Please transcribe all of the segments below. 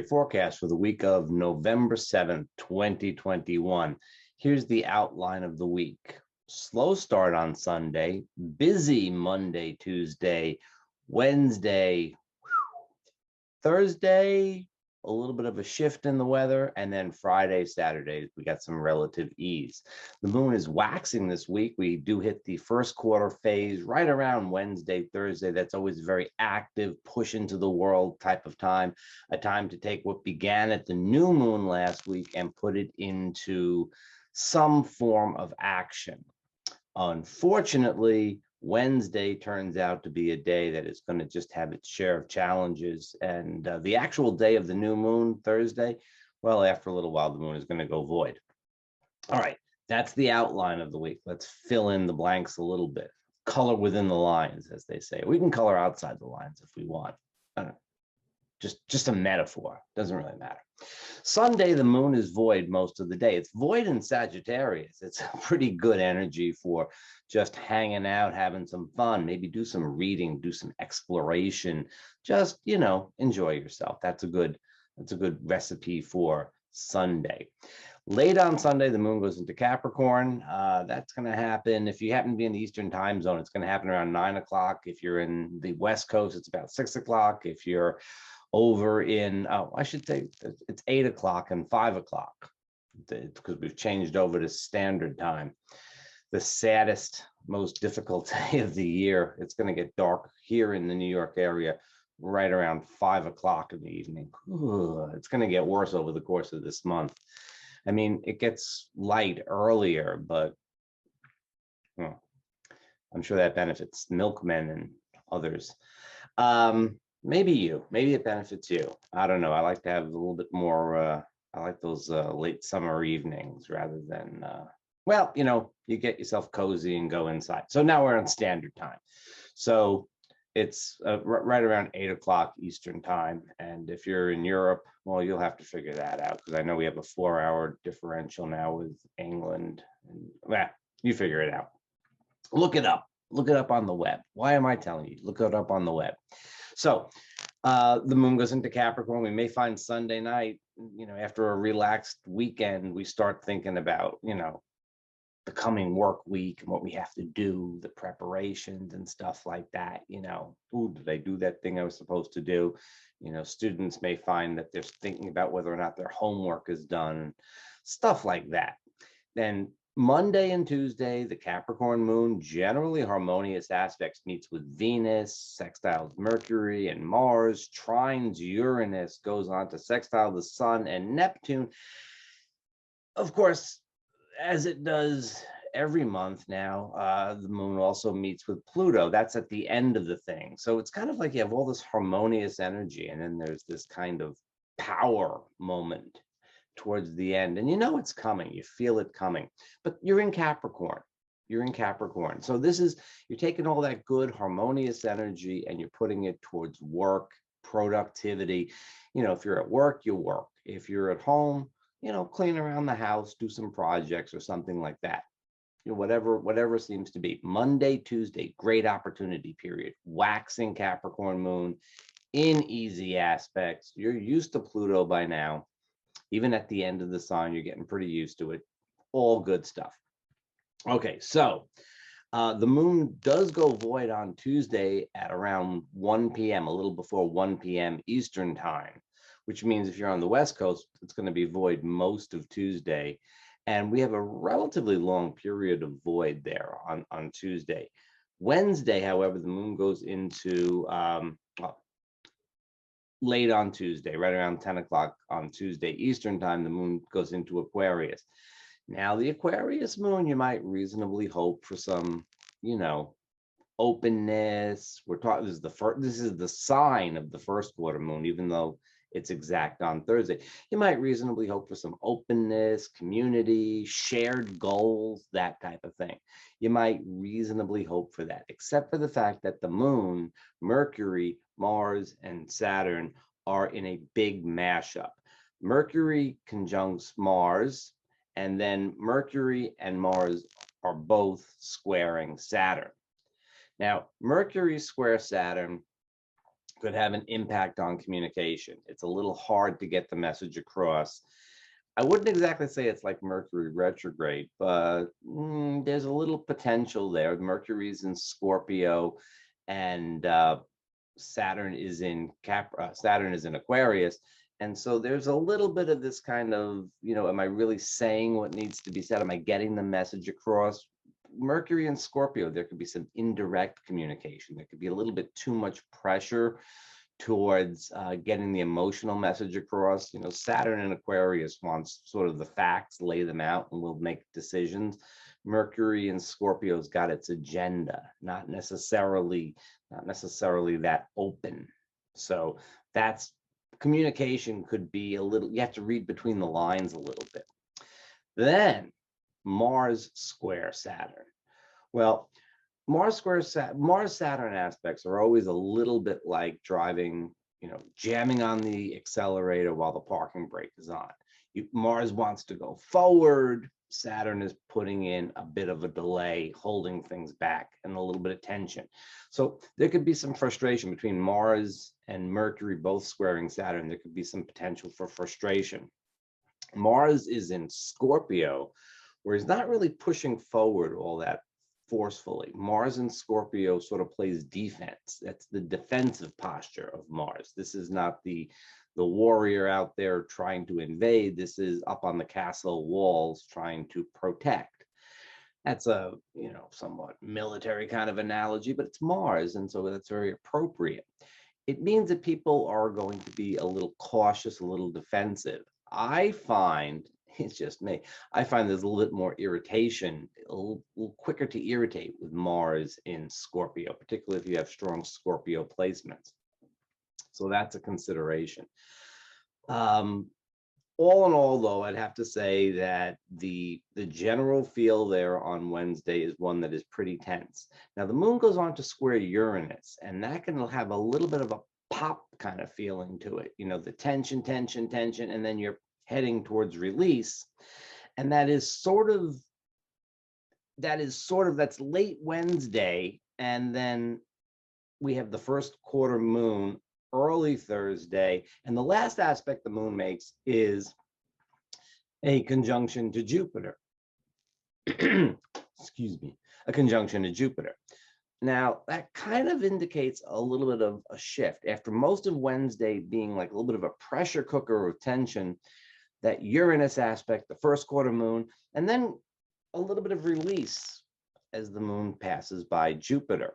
forecast for the week of November 7th, 2021. Here's the outline of the week. Slow start on Sunday, busy Monday, Tuesday, Wednesday, Thursday, a little bit of a shift in the weather, and then Friday, Saturday, we got some relative ease. The moon is waxing this week. We do hit the first quarter phase right around Wednesday, Thursday. That's always a very active, push into the world type of time, a time to take what began at the new moon last week and put it into some form of action. Unfortunately, Wednesday turns out to be a day that is going to just have its share of challenges. And the actual day of the new moon, Thursday, well, after a little while, the moon is going to go void. All right, that's the outline of the week. Let's fill in the blanks a little bit. Color within the lines, as they say. We can color outside the lines if we want. I don't know. Just a metaphor. Doesn't really matter. Sunday, the moon is void most of the day. It's void in Sagittarius. It's a pretty good energy for just hanging out, having some fun, maybe do some reading, do some exploration, just, enjoy yourself. That's a good recipe for Sunday. Late on Sunday, the moon goes into Capricorn. That's going to happen. If you happen to be in the Eastern time zone, it's going to happen around 9 o'clock. If you're in the West Coast, it's about 6 o'clock. If you're over in, I should say it's 8 o'clock and 5 o'clock because we've changed over to standard time. The saddest, most difficult day of the year. It's going to get dark here in the New York area right around 5 o'clock in the evening. Ooh, it's going to get worse over the course of this month. I mean, it gets light earlier, but I'm sure that benefits milkmen and others. Maybe it benefits you. I don't know. I like to have a little bit more, I like those late summer evenings rather than, you get yourself cozy and go inside. So now we're on standard time. So it's right around 8 o'clock Eastern time. And if you're in Europe, well, you'll have to figure that out because I know we have a 4-hour differential now with England. And, you figure it out. Look it up. Look it up on the web. Why am I telling you? Look it up on the web. So the moon goes into Capricorn. We may find Sunday night, after a relaxed weekend, we start thinking about, the coming work week and what we have to do, the preparations and stuff like that. Ooh, did I do that thing I was supposed to do? Students may find that they're thinking about whether or not their homework is done, stuff like that. Then Monday and Tuesday, the Capricorn moon, generally harmonious aspects, meets with Venus, sextiles Mercury and Mars, trines Uranus, goes on to sextile the Sun and Neptune. Of course, as it does every month now, the moon also meets with Pluto. That's at the end of the thing. So it's kind of like you have all this harmonious energy, and then there's this kind of power moment towards the end, and it's coming. You feel it coming, but you're in Capricorn. So you're taking all that good harmonious energy and you're putting it towards work, productivity. If you're at work, you work. If you're at home, clean around the house, do some projects or something like that. Whatever seems to be. Monday, Tuesday, great opportunity period. Waxing Capricorn moon in easy aspects. You're used to Pluto by now. Even at the end of the sign, you're getting pretty used to it. All good stuff. Okay, so the moon does go void on Tuesday at around 1 p.m., a little before 1 p.m. Eastern time, which means if you're on the West Coast, it's going to be void most of Tuesday. And we have a relatively long period of void there on Tuesday. Wednesday, however, the moon goes into late on Tuesday, right around 10 o'clock on Tuesday Eastern time, the moon goes into Aquarius. Now, the Aquarius moon, you might reasonably hope for some, openness. We're talking, this is the sign of the first quarter moon, even though it's exact on Thursday. You might reasonably hope for some openness, community, shared goals, that type of thing. You might reasonably hope for that, except for the fact that the moon, Mercury, Mars, and Saturn are in a big mashup. Mercury conjuncts Mars, and then Mercury and Mars are both squaring Saturn. Now, Mercury square Saturn could have an impact on communication. It's a little hard to get the message across. I wouldn't exactly say it's like Mercury retrograde, but there's a little potential there. Mercury's in Scorpio, and Saturn is in Saturn is in Aquarius. And so there's a little bit of this kind of, am I really saying what needs to be said? Am I getting the message across? Mercury and Scorpio, there could be some indirect communication. There could be a little bit too much pressure towards getting the emotional message across. Saturn in Aquarius wants sort of the facts, lay them out, and we'll make decisions. Mercury in Scorpio's got its agenda, not necessarily that open. So that's communication could be a little, you have to read between the lines a little bit. Then Mars square Saturn. Well, Mars Saturn aspects are always a little bit like driving, jamming on the accelerator while the parking brake is on. Mars wants to go forward. Saturn is putting in a bit of a delay, holding things back, and a little bit of tension. So there could be some frustration between Mars and Mercury both squaring Saturn. There could be some potential for frustration. Mars is in Scorpio, where he's not really pushing forward all that forcefully. Mars in Scorpio sort of plays defense. That's the defensive posture of Mars. This is not the warrior out there trying to invade. This is up on the castle walls trying to protect. That's a, somewhat military kind of analogy, but it's Mars, and so that's very appropriate. It means that people are going to be a little cautious, a little defensive. I find, it's just me, I find there's a little bit more irritation, a little quicker to irritate with Mars in Scorpio, particularly if you have strong Scorpio placements. So that's a consideration. All in all, though, I'd have to say that the general feel there on Wednesday is one that is pretty tense. Now, the moon goes on to square Uranus, and that can have a little bit of a pop kind of feeling to it. The tension, and then you're heading towards release. And that's late Wednesday. And then we have the first quarter moon early Thursday. And the last aspect the moon makes is a conjunction to Jupiter. Excuse me, a conjunction to Jupiter. Now, that kind of indicates a little bit of a shift. After most of Wednesday being like a little bit of a pressure cooker of tension, that Uranus aspect, the first quarter moon, and then a little bit of release as the moon passes by Jupiter.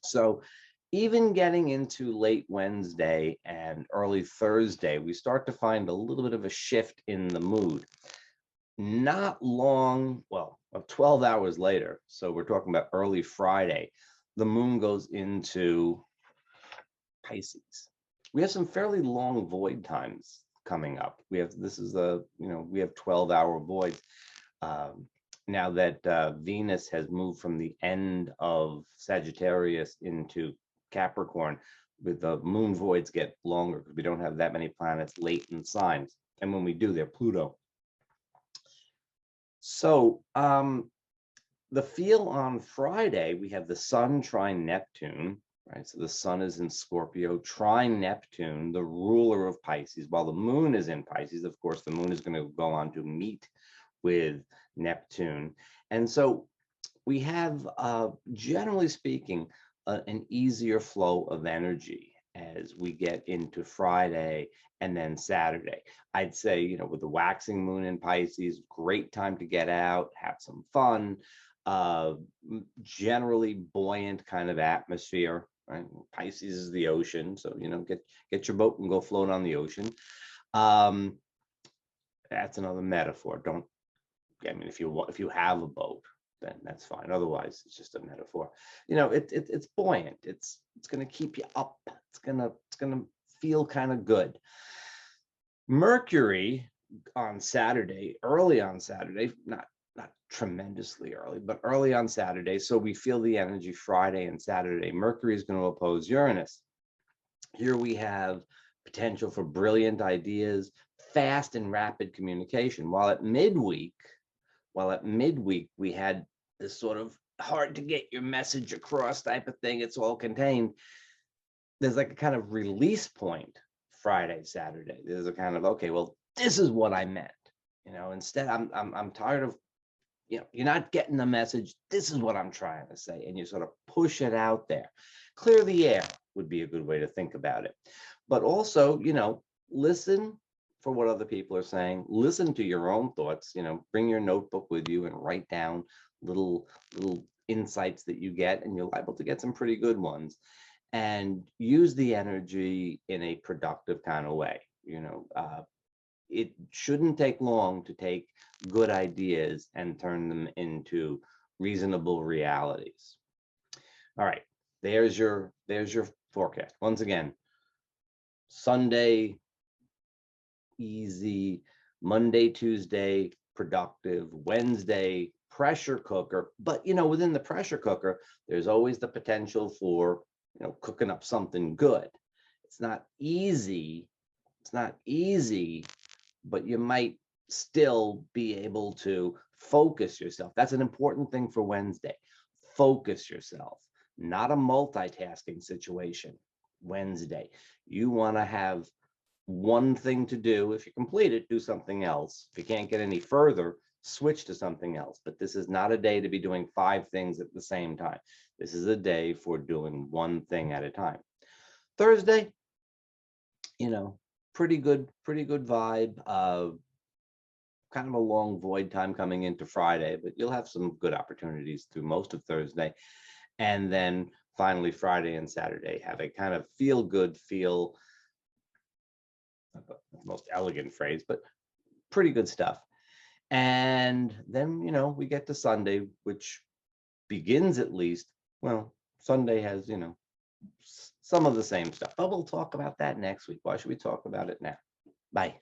So even getting into late Wednesday and early Thursday, we start to find a little bit of a shift in the mood. Not long, 12 hours later, so we're talking about early Friday, the moon goes into Pisces. We have some fairly long void times coming up. We have 12-hour voids. Now that Venus has moved from the end of Sagittarius into Capricorn, with the moon voids get longer because we don't have that many planets late in signs. And when we do, they're Pluto. So the feel on Friday, we have the sun trine Neptune, right? So the sun is in Scorpio, trine Neptune, the ruler of Pisces, while the moon is in Pisces. Of course, the moon is going to go on to meet with Neptune. And so we have, generally speaking, an easier flow of energy as we get into Friday and then Saturday. I'd say, with the waxing moon in Pisces, great time to get out, have some fun, generally buoyant kind of atmosphere, right? Pisces is the ocean, so, get your boat and go float on the ocean. That's another metaphor. If you have a boat, then that's fine. Otherwise, it's just a metaphor. It's buoyant. It's going to keep you up. It's going to feel kind of good. Mercury on Saturday, early on Saturday, not tremendously early, but early on Saturday. So we feel the energy Friday and Saturday. Mercury is going to oppose Uranus. Here we have potential for brilliant ideas, fast and rapid communication. While at midweek we had this sort of hard to get your message across type of thing. It's all contained. there's like a kind of release point Friday, Saturday. There's a kind of, okay, well, this is what I meant. Instead, I'm tired of, you're not getting the message. This is what I'm trying to say. And you sort of push it out there. Clear the air would be a good way to think about it. But also, listen for what other people are saying. Listen to your own thoughts. Bring your notebook with you and write down little insights that you get, and you're liable to get some pretty good ones. And use the energy in a productive kind of way. It shouldn't take long to take good ideas and turn them into reasonable realities. All right, there's your forecast. Once again, Sunday, easy. Monday, Tuesday, productive. Wednesday, pressure cooker. But, within the pressure cooker, there's always the potential for, cooking up something good. It's not easy. It's not easy, but you might still be able to focus yourself. That's an important thing for Wednesday. Focus yourself, not a multitasking situation. Wednesday, you want to have one thing to do. If you complete it, do something else. If you can't get any further, switch to something else. But this is not a day to be doing 5 things at the same time. This is a day for doing one thing at a time. Thursday, pretty good vibe. Kind of a long void time coming into Friday, but you'll have some good opportunities through most of Thursday. And then finally, Friday and Saturday have a kind of feel, not the most elegant phrase, but pretty good stuff. And then, we get to Sunday, which begins at least, well, Sunday has, some of the same stuff, but we'll talk about that next week. Why should we talk about it now? Bye.